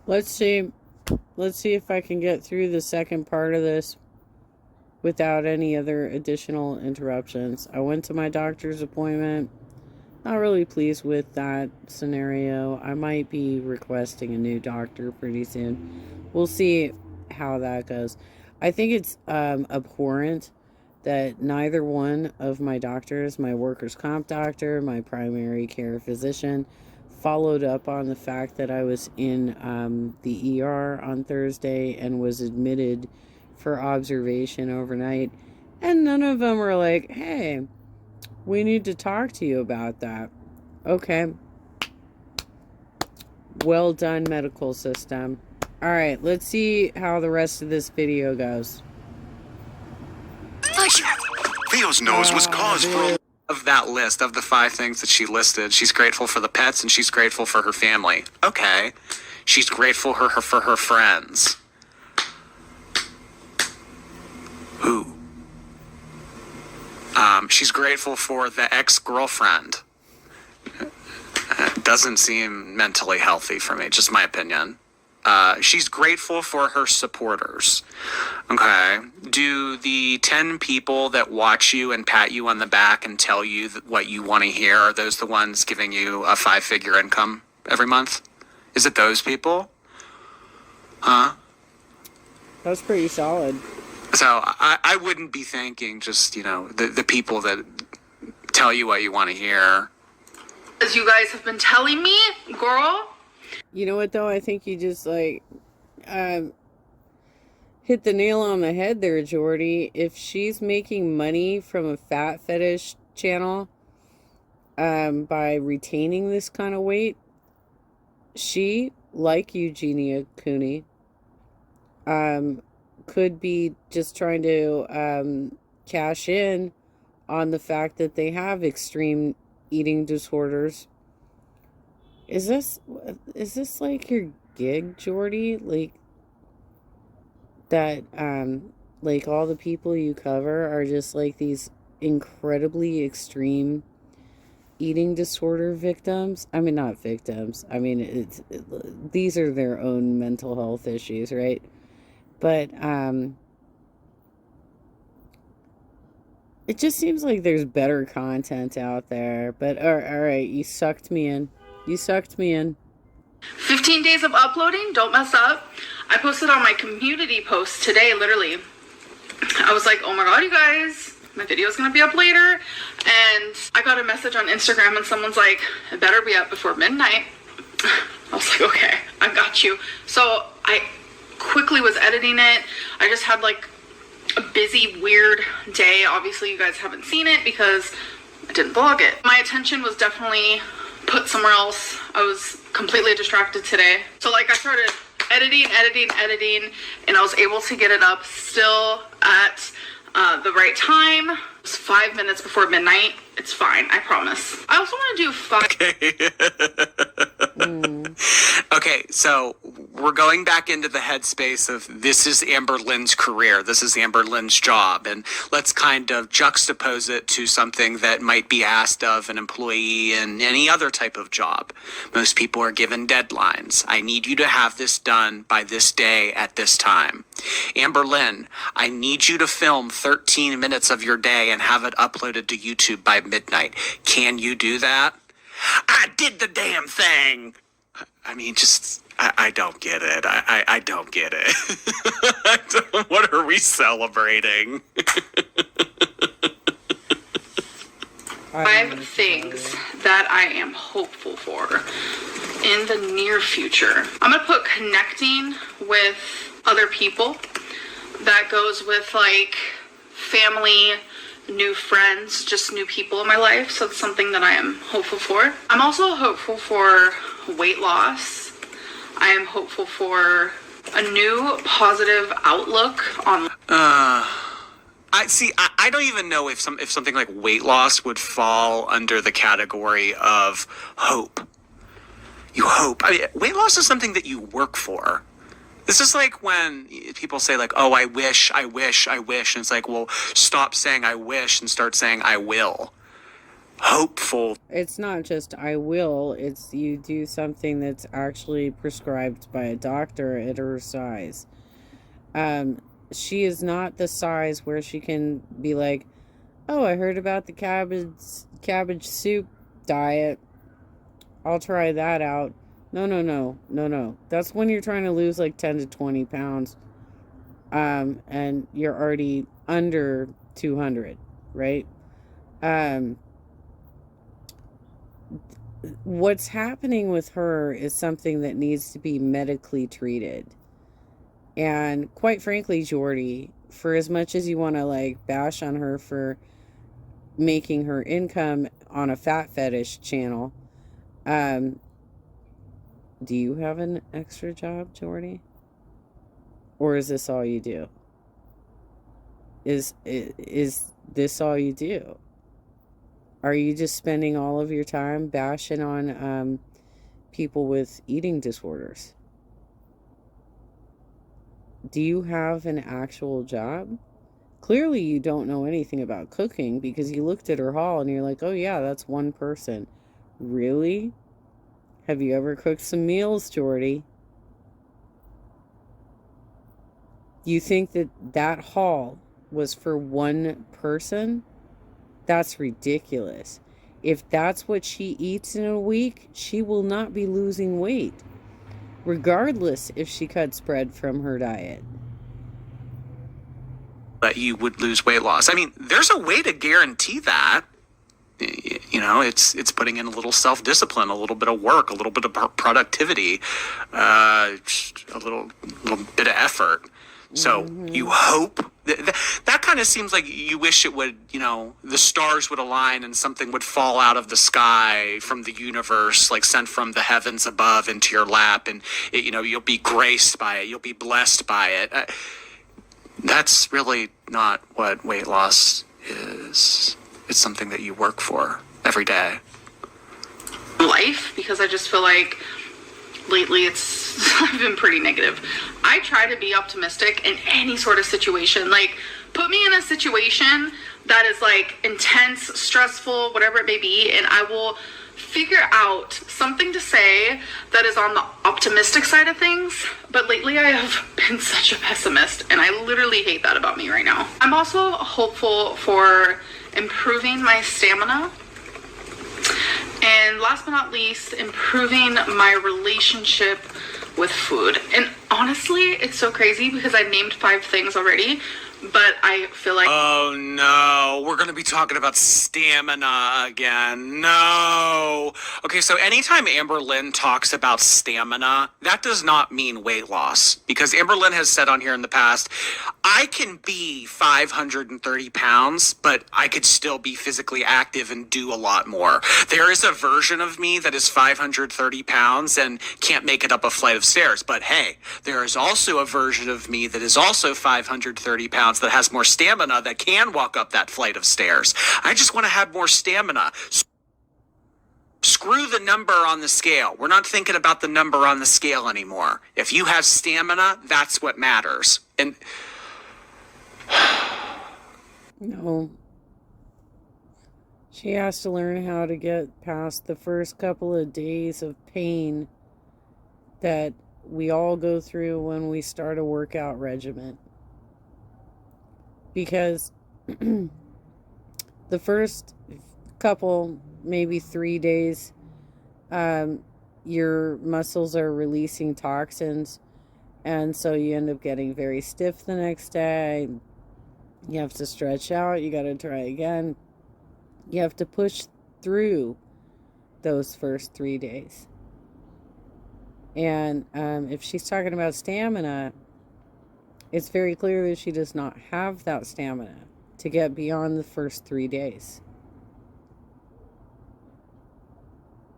Let's see. Let's see if I can get through the second part of this without any other additional interruptions. I went to my doctor's appointment. Not really pleased with that scenario. I might be requesting a new doctor pretty soon. We'll see how that goes. I think it's abhorrent that neither one of my doctors, my workers' comp doctor, my primary care physician, followed up on the fact that I was in the ER on Thursday and was admitted for observation overnight. And none of them were like, hey, we need to talk to you about that. Okay. Well done, medical system. Alright, let's see how the rest of this video goes. Theo's nose was cause for... Of that list, of the 5 things that she listed, she's grateful for the pets and she's grateful for her family. Okay. She's grateful for her friends. Who? She's grateful for the ex-girlfriend. Doesn't seem mentally healthy for me, just my opinion. She's grateful for her supporters. Okay. Do the 10 people that watch you and pat you on the back and tell you what you want to hear, are those the ones giving you a 5-figure income every month? Is it those people? Huh? That's pretty solid. So I wouldn't be thanking just, the people that tell you what you want to hear. As you guys have been telling me, girl. You know what, though? I think you just, hit the nail on the head there, Jordy. If she's making money from a fat fetish channel by retaining this kind of weight, she, like Eugenia Cooney, could be just trying to cash in on the fact that they have extreme eating disorders. Is this like your gig, Jordy? Like that like all the people you cover are just like these incredibly extreme eating disorder victims? I mean, not victims. I mean, these are their own mental health issues, right? But it just seems like there's better content out there. But all right, you sucked me in. 15 days of uploading, don't mess up. I posted on my community post today, literally. I was like, oh my god, you guys, my video is going to be up later. And I got a message on Instagram and someone's like, it better be up before midnight. I was like, okay, I got you. So I quickly was editing it. I just had like a busy, weird day. Obviously, you guys haven't seen it because I didn't vlog it. My attention was definitely put somewhere else. I was completely distracted today. So like I started editing, and I was able to get it up still at the right time. It was 5 minutes before midnight. It's fine, I promise. I also want to do Okay, so we're going back into the headspace of this is Amber Lynn's career, this is Amber Lynn's job, and let's kind of juxtapose it to something that might be asked of an employee in any other type of job. Most people are given deadlines. I need you to have this done by this day at this time. Amber Lynn, I need you to film 13 minutes of your day and have it uploaded to YouTube by midnight. Can you do that? I did the damn thing. I mean, just, I don't get it. I don't get it. What are we celebrating? 5 things that I am hopeful for in the near future. I'm going to put connecting with other people. That goes with like family, new friends, just new people in my life. So it's something that I am hopeful for. I'm also hopeful for weight loss. I am hopeful for a new positive outlook on I don't even know if something like weight loss would fall under the category of hope. You hope. I mean, weight loss is something that you work for. This is like when people say like, oh, I wish. And it's like, well, stop saying I wish and start saying I will. hopeful. It's not just I will, it's you do something that's actually prescribed by a doctor at her size. She is not the size where she can be like, oh, I heard about the cabbage soup diet. I'll try that out. No. That's when you're trying to lose like 10 to 20 pounds. And you're already under 200, right? What's happening with her is something that needs to be medically treated. And quite frankly, Jordy, for as much as you want to like bash on her for making her income on a fat fetish channel, do you have an extra job, Jordy? Or is this all you do? Is this all you do? Are you just spending all of your time bashing on people with eating disorders? Do you have an actual job? Clearly you don't know anything about cooking because you looked at her haul and you're like, oh yeah, that's one person. Really? Have you ever cooked some meals, Jordy? You think that haul was for one person? That's ridiculous. If that's what she eats in a week, she will not be losing weight, regardless if she cuts bread from her diet. That you would lose weight loss. I mean, there's a way to guarantee that. You know, it's putting in a little self-discipline, a little bit of work, a little bit of productivity, just a little bit of effort. So you hope that kind of seems like you wish it would, you know, the stars would align and something would fall out of the sky from the universe, like sent from the heavens above into your lap, and it, you know, you'll be graced by it, you'll be blessed by it. That's really not what weight loss is. It's something that you work for every day. Life, because I just feel like lately I've been pretty negative. I try to be optimistic in any sort of situation. Like, put me in a situation that is like intense, stressful, whatever it may be, and I will figure out something to say that is on the optimistic side of things. But lately I have been such a pessimist, and I literally hate that about me right now. I'm also hopeful for improving my stamina, and last but not least, improving my relationship with food. And honestly, it's so crazy because I named 5 things already, but I feel like... Oh no, we're going to be talking about stamina again. No. Okay, so anytime Amber Lynn talks about stamina, that does not mean weight loss. Because Amber Lynn has said on here in the past, I can be 530 pounds, but I could still be physically active and do a lot more. There is a version of me that is 530 pounds and can't make it up a flight of stairs. But hey, there is also a version of me that is also 530 pounds that has more stamina that can walk up that flight of stairs. I just want to have more stamina. Screw the number on the scale. We're not thinking about the number on the scale anymore. If you have stamina, that's what matters. And no. She has to learn how to get past the first couple of days of pain that we all go through when we start a workout regimen. Because the first couple, maybe 3 days, your muscles are releasing toxins, and so you end up getting very stiff the next day. You have to stretch out. You got to try again. You have to push through those first 3 days. And if she's talking about stamina, it's very clear that she does not have that stamina to get beyond the first 3 days.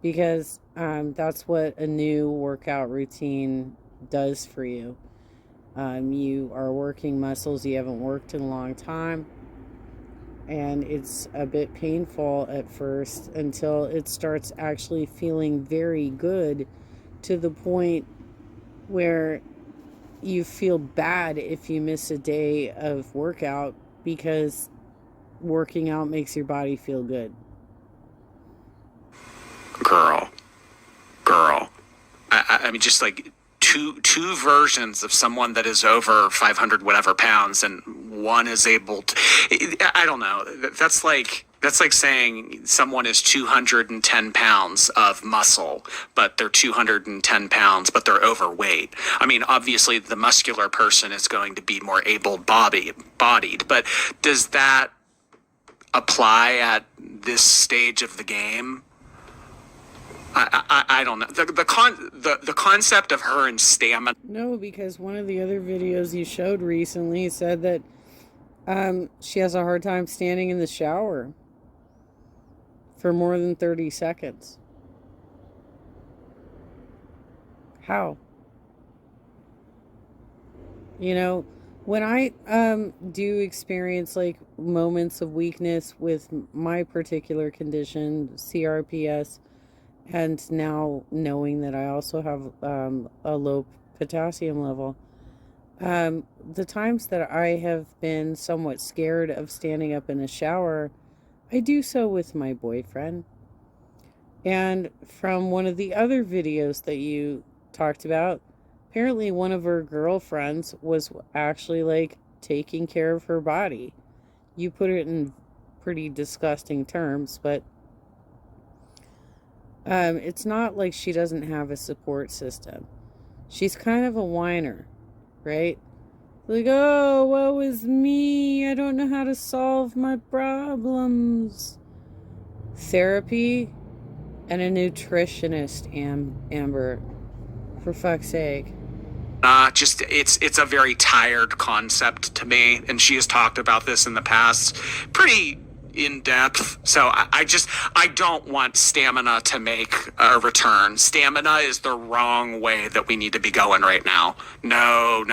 Because that's what a new workout routine does for you. You are working muscles you haven't worked in a long time. And it's a bit painful at first until it starts actually feeling very good, to the point where you feel bad if you miss a day of workout, because working out makes your body feel good. girl. I mean, just like two versions of someone that is over 500 whatever pounds, and one is able to. I don't know. That's like saying someone is 210 pounds of muscle, but they're 210 pounds, but they're overweight. I mean, obviously, the muscular person is going to be more able-bodied, but does that apply at this stage of the game? I don't know. The concept of her and stamina. No, because one of the other videos you showed recently said that she has a hard time standing in the shower for more than 30 seconds. How? You know, when I do experience like moments of weakness with my particular condition, CRPS, and now knowing that I also have a low potassium level, the times that I have been somewhat scared of standing up in a shower, I do so with my boyfriend. And from one of the other videos that you talked about, apparently one of her girlfriends was actually like taking care of her body. You put it in pretty disgusting terms, but it's not like she doesn't have a support system. She's kind of a whiner, right? Like, oh, woe is me. I don't know how to solve my problems. Therapy and a nutritionist, Amber. For fuck's sake. Just it's a very tired concept to me, and she has talked about this in the past pretty in depth. So I don't want stamina to make a return. Stamina is the wrong way that we need to be going right now. No.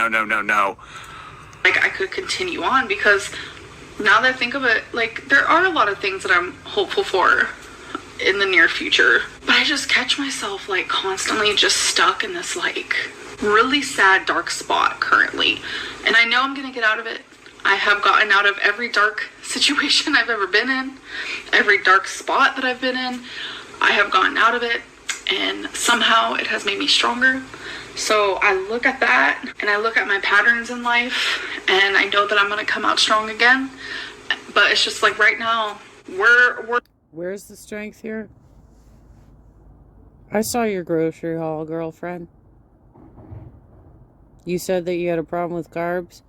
Like, I could continue on, because now that I think of it, like, there are a lot of things that I'm hopeful for in the near future, but I just catch myself like constantly just stuck in this like really sad dark spot currently, and I know I'm gonna get out of it. I have gotten out of every dark situation I've ever been in, every dark spot that I've been in. I have gotten out of it, and somehow it has made me stronger. So I look at that, and I look at my patterns in life, and I know that I'm gonna come out strong again. But it's just like right now, Where's the strength here? I saw your grocery haul, girlfriend. You said that you had a problem with carbs,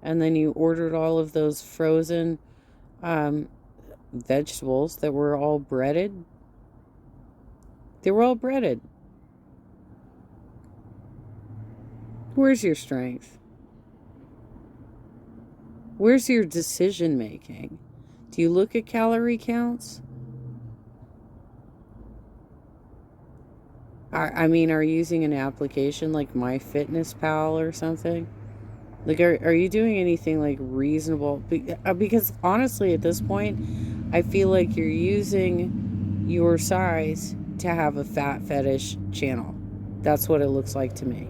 and then you ordered all of those frozen vegetables that were all breaded. They were all breaded. Where's your strength? Where's your decision making? Do you look at calorie counts? I mean, are you using an application like MyFitnessPal or something? Like, are you doing anything like reasonable? Because honestly, at this point, I feel like you're using your size to have a fat fetish channel. That's what it looks like to me.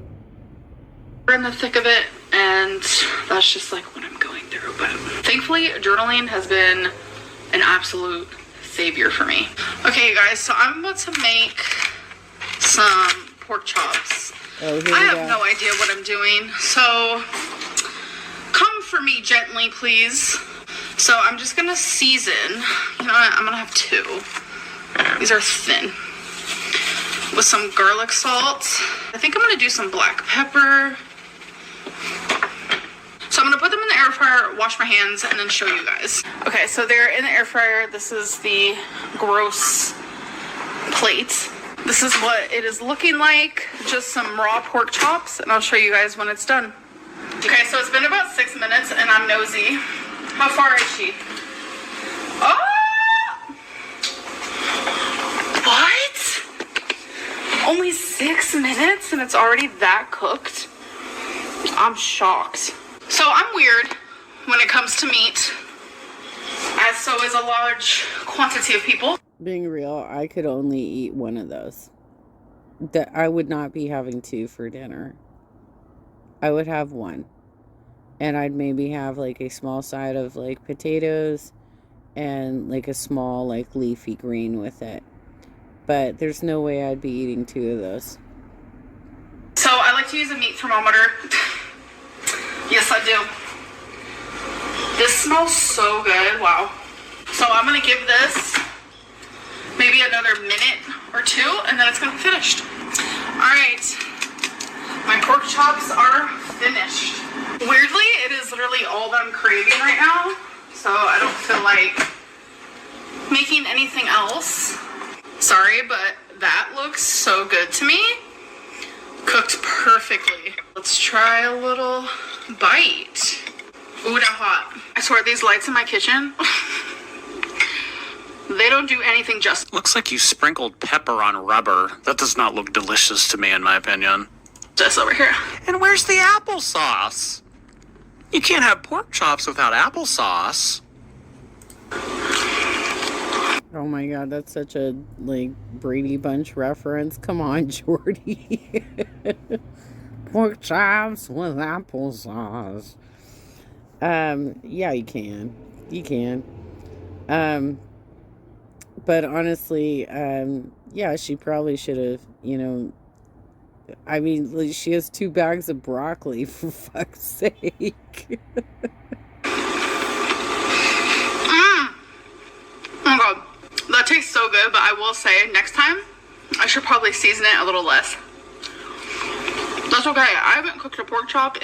we're in the thick of it, and that's just like what I'm going through. But thankfully, journaling has been an absolute savior for me. Okay, guys, so I'm about to make some pork chops. I have no idea what I'm doing, so come for me gently, please. So I'm just gonna season. You know what? I'm gonna have two. These are thin. With some garlic salt. I think I'm gonna do some black pepper. So I'm gonna put them in the air fryer, wash my hands, and then show you guys. Okay, so they're in the air fryer. This is the gross plate. This is what it is looking like. Just some raw pork chops, and I'll show you guys when it's done. Okay, so it's been about 6 minutes, and I'm nosy. How far is she? Oh! What? Only 6 minutes, and it's already that cooked? I'm shocked. So I'm weird when it comes to meat, as so is a large quantity of people. Being real, I could only eat one of those. That I would not be having two for dinner. I would have one. And I'd maybe have like a small side of like potatoes and like a small like leafy green with it. But there's no way I'd be eating 2 of those. So I like to use a meat thermometer. Yes, I do. This smells so good. Wow. So I'm going to give this maybe another minute or 2, and then it's going to be finished. All right. My pork chops are finished. Weirdly, it is literally all that I'm craving right now. So I don't feel like making anything else. Sorry, but that looks so good to me. Cooked perfectly. Let's try a little bite. Ooh, they're hot. I swear these lights in my kitchen, they don't do anything justice. Looks like you sprinkled pepper on rubber. That does not look delicious to me, in my opinion. Just over here. And where's the applesauce? You can't have pork chops without applesauce. Oh my god, that's such a, like, Brady Bunch reference. Come on, Jordy. Pork chops with applesauce. Yeah, you can. You can. But honestly, yeah, she probably should have, you know, I mean, like, she has 2 bags of broccoli, for fuck's sake. Oh my god, that tastes so good, but I will say, next time, I should probably season it a little less. That's okay. I haven't cooked a pork chop in,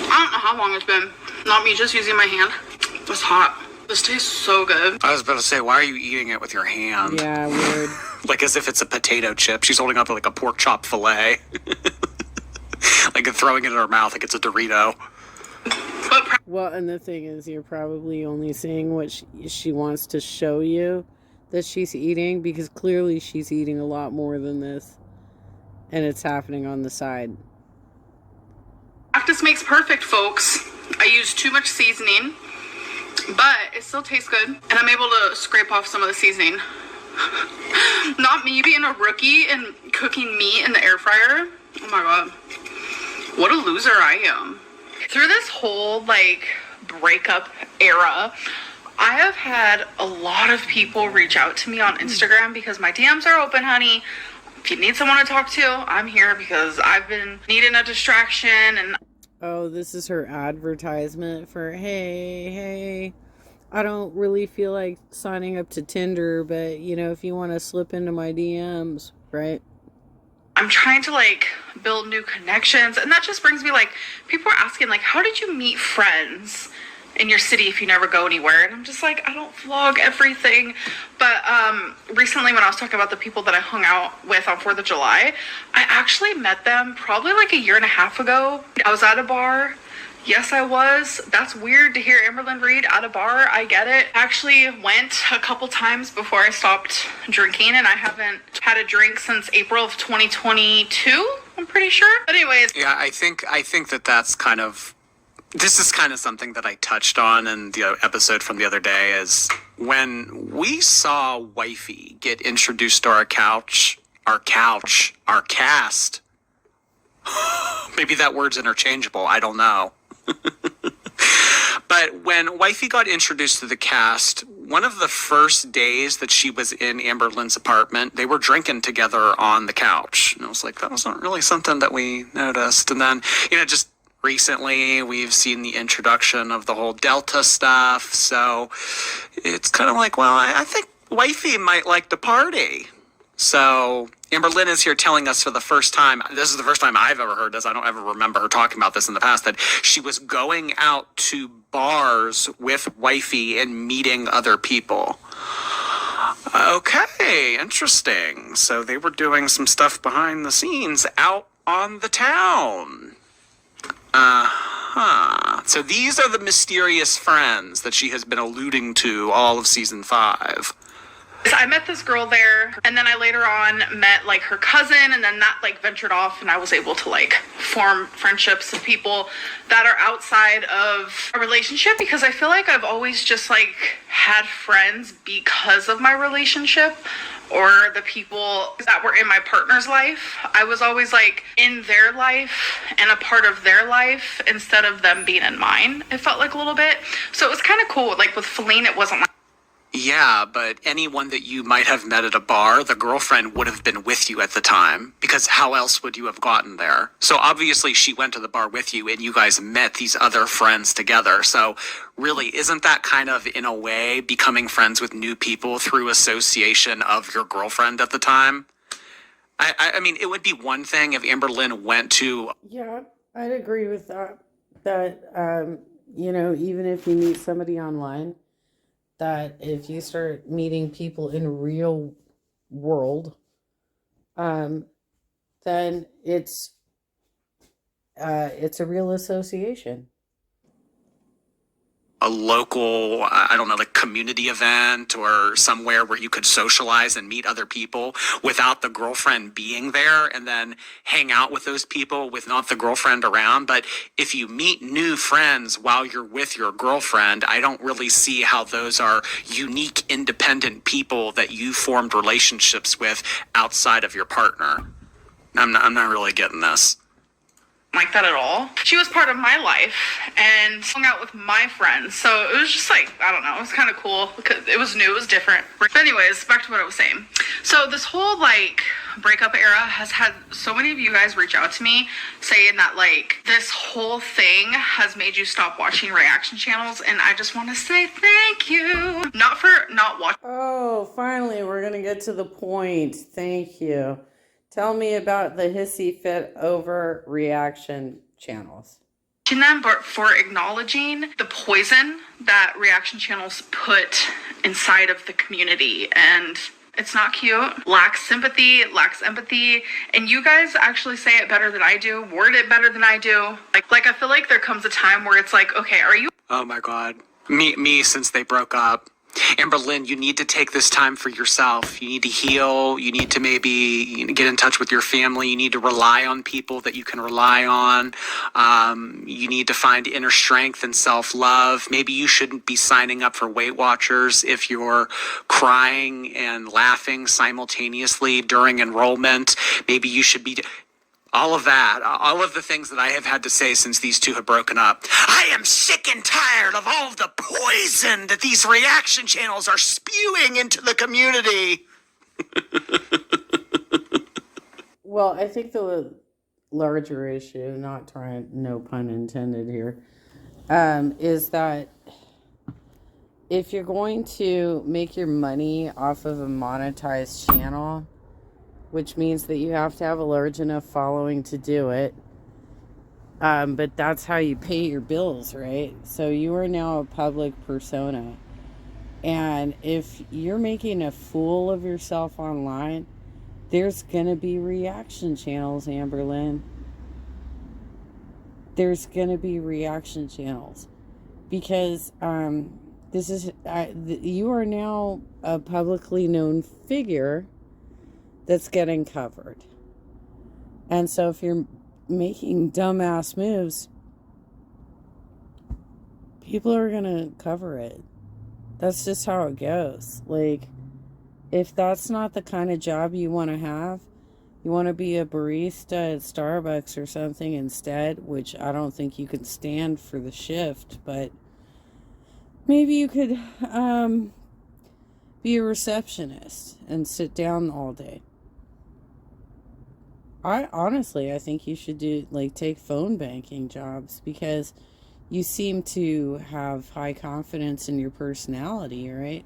I don't know how long it's been. Not me just using my hand. It's hot. This tastes so good. I was about to say, why are you eating it with your hand? Yeah, weird. Like as if it's a potato chip. She's holding up like a pork chop fillet. Like throwing it in her mouth like it's a Dorito. Well, and the thing is, you're probably only seeing what she wants to show you that she's eating, because clearly she's eating a lot more than this. And it's happening on the side. Practice makes perfect, folks. I use too much seasoning, but it still tastes good. And I'm able to scrape off some of the seasoning. Not me being a rookie and cooking meat in the air fryer. Oh my god. What a loser I am. Through this whole, like, breakup era, I have had a lot of people reach out to me on Instagram because my DMs are open, honey. If you need someone to talk to, I'm here because I've been needing a distraction. And oh, this is her advertisement for, hey, I don't really feel like signing up to Tinder, but, you know, if you want to slip into my DMs, right? I'm trying to, like, build new connections. And that just brings me, like, people are asking, like, how did you meet friends in your city if you never go anywhere? And I'm just like, I don't vlog everything. But recently when I was talking about the people that I hung out with on 4th of July, I actually met them probably like a year and a half ago. I was at a bar. Yes, I was. That's weird to hear Amberlynn Reed at a bar. I get it. I actually went a couple times before I stopped drinking, and I haven't had a drink since April of 2022, I'm pretty sure. But anyways. Yeah, I think that's kind of, this is kind of something that I touched on in the episode from the other day, is when we saw Wifey get introduced to our cast. Maybe that word's interchangeable. I don't know. But when Wifey got introduced to the cast, one of the first days that she was in Amberlynn's apartment, they were drinking together on the couch. And I was like, that wasn't really something that we noticed. And then, you know, just recently we've seen the introduction of the whole Delta stuff. So it's kind of like, well, I think Wifey might like to party. So Amberlynn is here telling us for the first time, this is the first time I've ever heard this, I don't ever remember her talking about this in the past, that she was going out to bars with Wifey and meeting other people. Okay, interesting. So they were doing some stuff behind the scenes out on the town. So these are the mysterious friends that she has been alluding to all of season 5. I met this girl there, and then I later on met, like, her cousin, and then that, like, ventured off, and I was able to, like, form friendships with people that are outside of a relationship, because I feel like I've always just, like, had friends because of my relationship, or the people that were in my partner's life. I was always, like, in their life and a part of their life instead of them being in mine, it felt like a little bit. So it was kind of cool. Like, with Feline, it wasn't like, Yeah, but anyone that you might have met at a bar, the girlfriend would have been with you at the time, because how else would you have gotten there? So obviously she went to the bar with you and you guys met these other friends together. So really, isn't that kind of, in a way, becoming friends with new people through association of your girlfriend at the time? I mean, it would be one thing if Amber Lynn went to. Yeah, I'd agree with that. That, even if you meet somebody online, that if you start meeting people in real world, um, then it's a real association. A local, I don't know, like community event or somewhere where you could socialize and meet other people without the girlfriend being there, and then hang out with those people with not the girlfriend around. But if you meet new friends while you're with your girlfriend, I don't really see how those are unique, independent people that you formed relationships with outside of your partner. I'm not really getting this. Like that at all. She was part of my life and hung out with my friends. So it was just like, I don't know, it was kind of cool because it was new, it was different. But anyways, back to what I was saying. So this whole like breakup era has had so many of you guys reach out to me saying that like this whole thing has made you stop watching reaction channels, and I just want to say thank you. Not for not watching. Oh, finally, we're going to get to the point. Thank you. Tell me about the hissy fit over reaction channels. Them, but for acknowledging the poison that reaction channels put inside of the community. And it's not cute. Lacks sympathy, lacks empathy. And you guys actually say it better than I do, word it better than I do. Like I feel like there comes a time where it's like, okay, are you... Oh my God. Me since they broke up. Amber Lynn, you need to take this time for yourself. You need to heal. You need to maybe get in touch with your family. You need to rely on people that you can rely on. You need to find inner strength and self-love. Maybe you shouldn't be signing up for Weight Watchers if you're crying and laughing simultaneously during enrollment. Maybe you should be... All of that, all of the things that I have had to say since these two have broken up. I am sick and tired of all of the poison that these reaction channels are spewing into the community. Well, I think the larger issue, not trying, no pun intended here, is that if you're going to make your money off of a monetized channel, which means that you have to have a large enough following to do it. But that's how you pay your bills, right? So you are now a public persona. And if you're making a fool of yourself online, there's going to be reaction channels, Amber Lynn. There's going to be reaction channels. Because you are now a publicly known figure that's getting covered. And so if you're making dumbass moves, people are gonna cover it. That's just how it goes. Like, if that's not the kind of job you want to have, you want to be a barista at Starbucks or something instead, which I don't think you could stand for the shift, but maybe you could be a receptionist and sit down all day. I think you should take phone banking jobs, because you seem to have high confidence in your personality, right?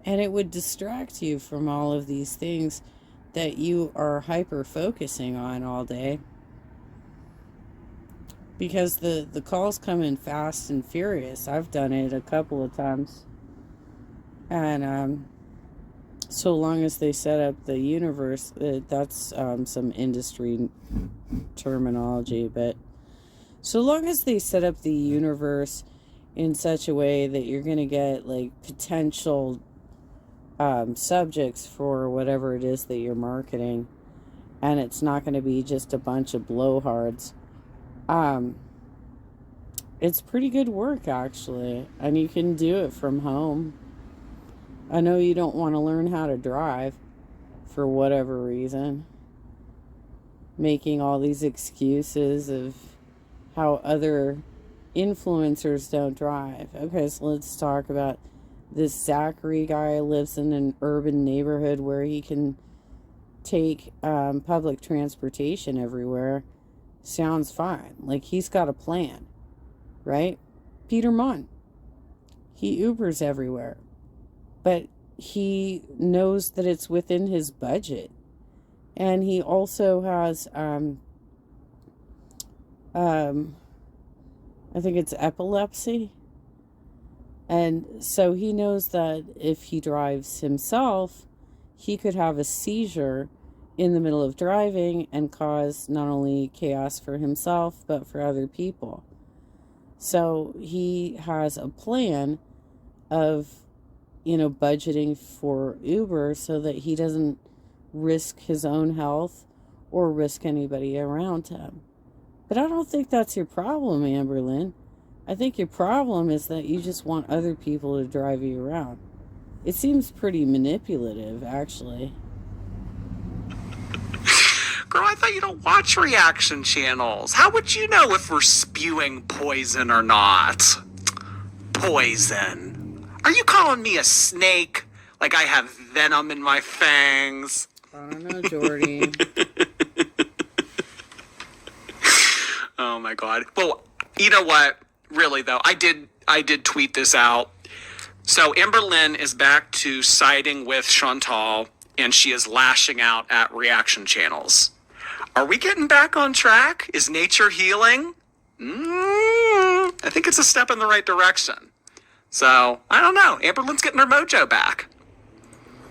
And it would distract you from all of these things that you are hyper focusing on all day. Because the calls come in fast and furious. I've done it a couple of times. And so long as they set up the universe, that's some industry terminology, but so long as they set up the universe in such a way that you're going to get potential subjects for whatever it is that you're marketing, and it's not going to be just a bunch of blowhards, it's pretty good work, actually, and you can do it from home. I know you don't want to learn how to drive for whatever reason. Making all these excuses of how other influencers don't drive. Okay, so let's talk about this Zachary guy lives in an urban neighborhood where he can take public transportation everywhere. Sounds fine. Like, he's got a plan, right? Peter Munn, he Ubers everywhere, but he knows that it's within his budget. And he also has I think it's epilepsy. And so he knows that if he drives himself, he could have a seizure in the middle of driving and cause not only chaos for himself, but for other people. So he has a plan of, budgeting for Uber so that he doesn't risk his own health or risk anybody around him. But I don't think that's your problem, Amberlynn. I think your problem is that you just want other people to drive you around. It seems pretty manipulative, actually. Girl, I thought you don't watch reaction channels. How would you know if we're spewing poison or not? Poison. Are you calling me a snake? Like I have venom in my fangs? I don't know, Jordy. Oh my God. Well, you know what? Really though, I did tweet this out. So Amberlynn is back to siding with Chantal, and she is lashing out at reaction channels. Are we getting back on track? Is nature healing? I think it's a step in the right direction. So, I don't know. Amberlynn's getting her mojo back.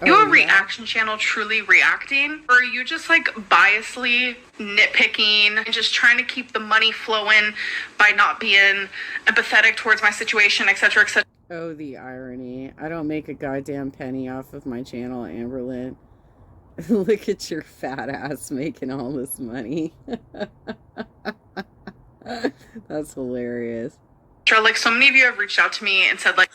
Are you a reaction channel truly reacting? Or are you just like biasly nitpicking and just trying to keep the money flowing by not being empathetic towards my situation, etc., etc.? Oh, the irony. I don't make a goddamn penny off of my channel, Amberlynn. Look at your fat ass making all this money. That's hilarious. Sure, like so many of you have reached out to me and said like...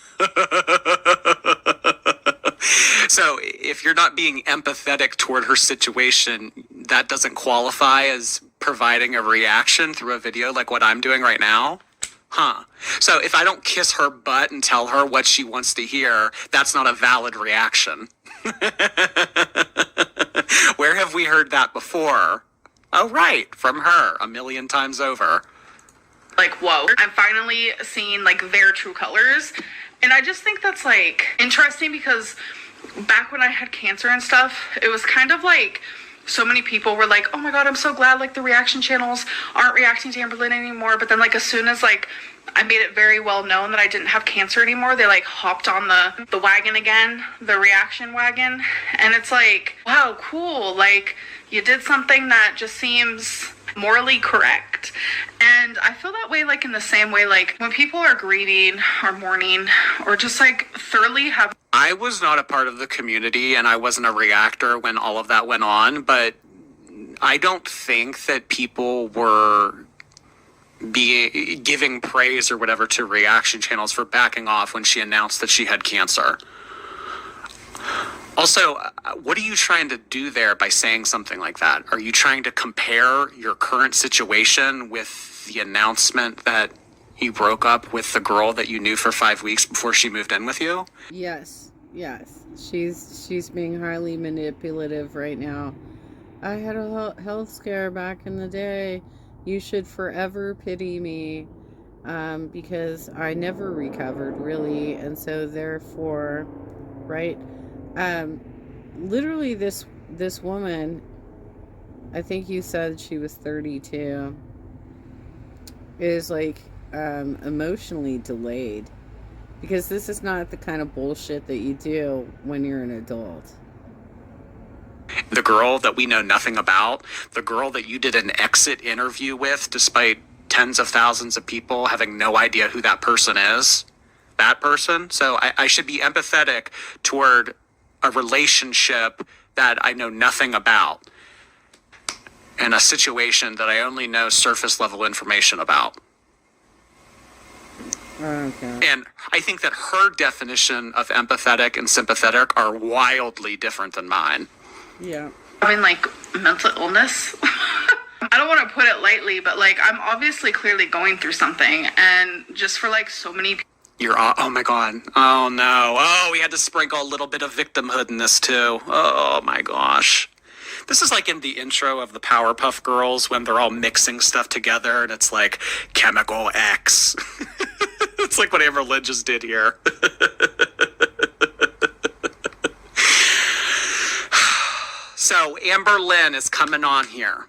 So if you're not being empathetic toward her situation, that doesn't qualify as providing a reaction through a video like what I'm doing right now? Huh. So if I don't kiss her butt and tell her what she wants to hear, that's not a valid reaction. Where have we heard that before? Oh, right. From her 1,000,000 times over. Like, whoa, I'm finally seeing like their true colors. And I just think that's like interesting because back when I had cancer and stuff, it was kind of like so many people were like, oh my God, I'm so glad like the reaction channels aren't reacting to Amberlynn anymore. But then like as soon as like I made it very well known that I didn't have cancer anymore, they like hopped on the wagon again, the reaction wagon. And it's like, wow, cool. Like you did something that just seems morally correct. And I feel that way like in the same way like when people are grieving or mourning or just like thoroughly have... I was not a part of the community and I wasn't a reactor when all of that went on, but I don't think that people were giving praise or whatever to reaction channels for backing off when she announced that she had cancer. Also, what are you trying to do there by saying something like that? Are you trying to compare your current situation with the announcement that you broke up with the girl that you knew for 5 weeks before she moved in with you? Yes. She's being highly manipulative right now. I had a health scare back in the day. You should forever pity me because I never recovered really, and so therefore, right? Literally this woman, I think you said she was 32, is like emotionally delayed because this is not the kind of bullshit that you do when you're an adult. The girl that we know nothing about, the girl that you did an exit interview with despite tens of thousands of people having no idea who that person is, that person. So I should be empathetic toward a relationship that I know nothing about and a situation that I only know surface level information about. Okay. And I think that her definition of empathetic and sympathetic are wildly different than mine. Yeah. Having like mental illness. I don't want to put it lightly, but like I'm obviously clearly going through something, and just for like so many people. Oh my God. Oh no. Oh, we had to sprinkle a little bit of victimhood in this too. Oh my gosh. This is like in the intro of the Powerpuff Girls when they're all mixing stuff together and it's like chemical X. It's like what Amber Lynn just did here. So Amber Lynn is coming on here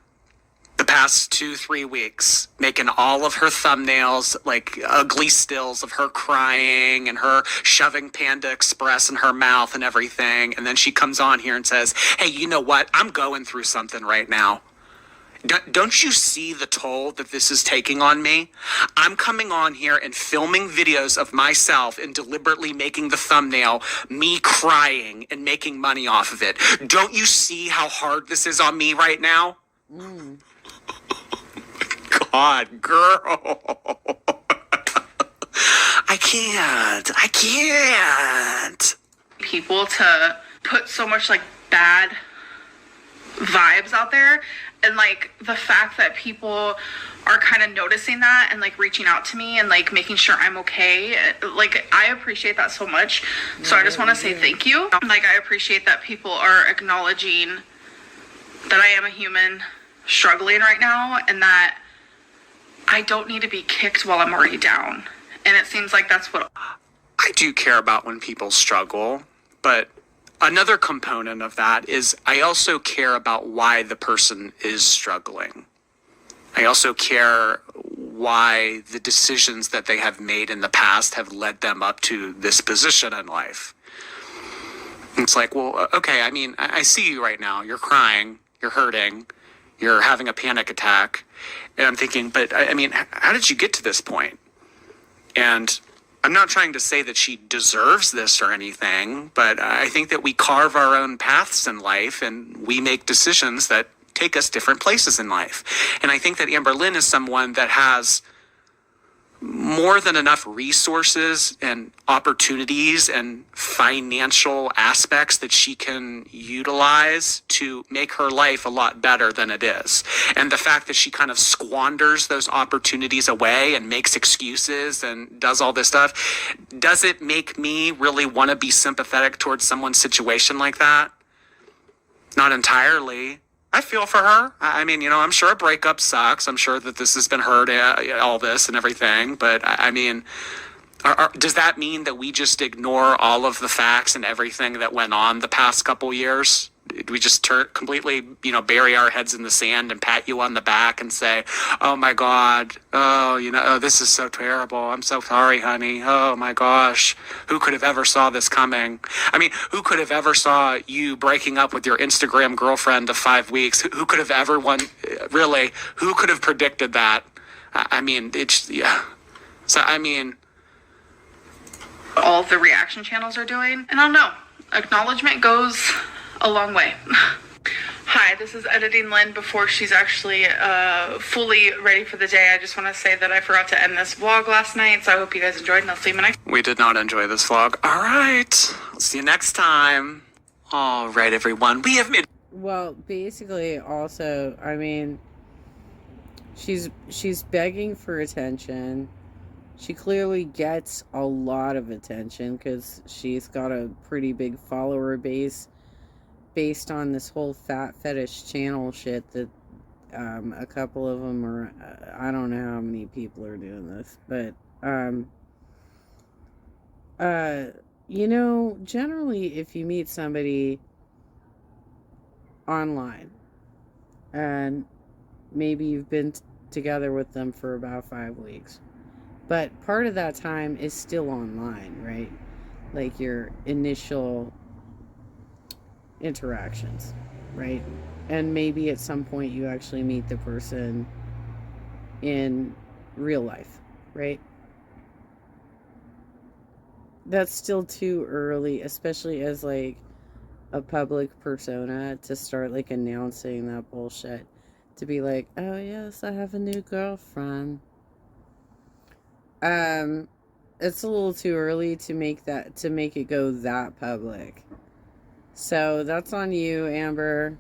the past 2-3 weeks, making all of her thumbnails like ugly stills of her crying and her shoving Panda Express in her mouth and everything. And then she comes on here and says, hey, you know what? I'm going through something right now. Don't you see the toll that this is taking on me? I'm coming on here and filming videos of myself and deliberately making the thumbnail me crying and making money off of it. Don't you see how hard this is on me right now? God, girl. I can't. People to put so much like bad vibes out there, and like the fact that people are kind of noticing that and like reaching out to me and like making sure I'm okay, like I appreciate that so much. So I just want to say thank you. Like I appreciate that people are acknowledging that I am a human struggling right now and that I don't need to be kicked while I'm already down. And it seems like that's what I do care about when people struggle, but another component of that is I also care about why the person is struggling. I also care why the decisions that they have made in the past have led them up to this position in life. It's like, well, okay, I mean, I see you right now. You're crying, you're hurting, you're having a panic attack. And I'm thinking, but I mean, how did you get to this point? And I'm not trying to say that she deserves this or anything, but I think that we carve our own paths in life and we make decisions that take us different places in life. And I think that Amber Lynn is someone that has more than enough resources and opportunities and financial aspects that she can utilize to make her life a lot better than it is. And the fact that she kind of squanders those opportunities away and makes excuses and does all this stuff, does it make me really want to be sympathetic towards someone's situation like that? Not entirely. I feel for her. I mean, you know, I'm sure a breakup sucks. I'm sure that this has been hurt, all this and everything. But I mean, does that mean that we just ignore all of the facts and everything that went on the past couple years? Do we just completely, bury our heads in the sand and pat you on the back and say, oh my God, this is so terrible. I'm so sorry, honey. Oh my gosh. Who could have ever saw this coming? I mean, who could have ever saw you breaking up with your Instagram girlfriend of 5 weeks? Who could have ever who could have predicted that? I mean, yeah. So, I mean, all the reaction channels are doing. And I don't know, acknowledgement goes a long way. Hi, this is Editing Lynn before she's actually fully ready for the day. I just want to say that I forgot to end this vlog last night, so I hope you guys enjoyed, and I'll see you in my next. We did not enjoy this vlog. All right. I'll see you next time. All right, everyone. We have made... Well, basically, also, I mean, she's begging for attention. She clearly gets a lot of attention because she's got a pretty big follower base based on this whole fat fetish channel shit that a couple of them are, I don't know how many people are doing this, but generally if you meet somebody online and maybe you've been together with them for about 5 weeks, but part of that time is still online, right? Like your initial interactions, right? And maybe at some point you actually meet the person in real life, right? That's still too early, especially as like a public persona, to start like announcing that bullshit, to be like, oh yes, I have a new girlfriend. It's a little too early to make it go that public. So that's on you, Amber.